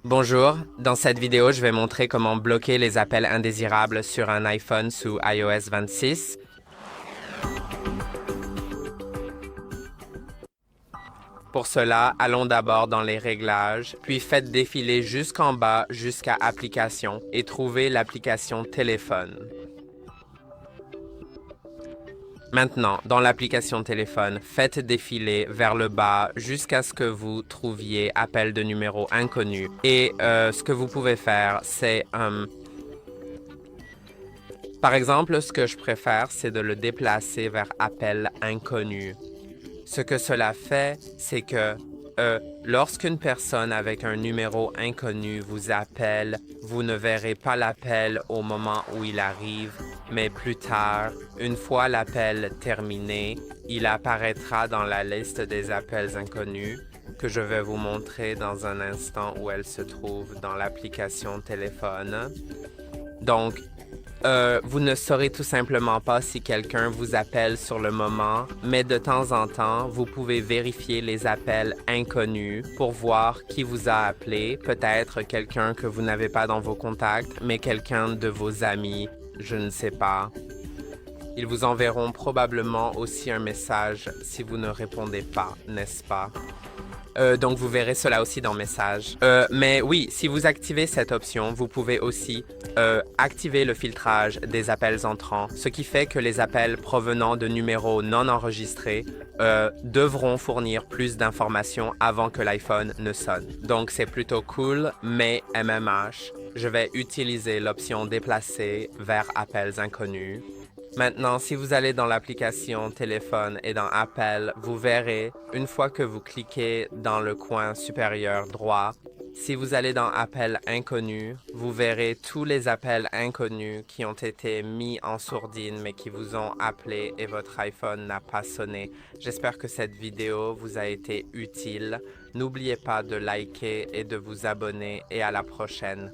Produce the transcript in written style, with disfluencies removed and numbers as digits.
Bonjour, dans cette vidéo, je vais montrer comment bloquer les appels indésirables sur un iPhone sous iOS 26. Pour cela, allons d'abord dans les réglages, puis faites défiler jusqu'en bas jusqu'à Applications et trouvez l'application Téléphone. Maintenant, dans l'application Téléphone, faites défiler vers le bas jusqu'à ce que vous trouviez Appel de numéro inconnu. Et ce que vous pouvez faire, c'est par exemple, ce que je préfère, c'est de le déplacer vers appel inconnu. Ce que cela fait, c'est que lorsqu'une personne avec un numéro inconnu vous appelle, vous ne verrez pas l'appel au moment où il arrive, mais plus tard, une fois l'appel terminé, il apparaîtra dans la liste des appels inconnus que je vais vous montrer dans un instant où elle se trouve dans l'application téléphone. Donc, vous ne saurez tout simplement pas si quelqu'un vous appelle sur le moment, mais de temps en temps, vous pouvez vérifier les appels inconnus pour voir qui vous a appelé, peut-être quelqu'un que vous n'avez pas dans vos contacts, mais quelqu'un de vos amis, je ne sais pas. Ils vous enverront probablement aussi un message si vous ne répondez pas, n'est-ce pas? Donc vous verrez cela aussi dans Messages. Mais oui, si vous activez cette option, vous pouvez aussi activer le filtrage des appels entrants, ce qui fait que les appels provenant de numéros non enregistrés devront fournir plus d'informations avant que l'iPhone ne sonne. Donc c'est plutôt cool, mais MMH, je vais utiliser l'option déplacer vers appels inconnus. Maintenant, si vous allez dans l'application téléphone et dans Appel, vous verrez, une fois que vous cliquez dans le coin supérieur droit, si vous allez dans Appel inconnu, vous verrez tous les appels inconnus qui ont été mis en sourdine mais qui vous ont appelé et votre iPhone n'a pas sonné. J'espère que cette vidéo vous a été utile. N'oubliez pas de liker et de vous abonner et à la prochaine.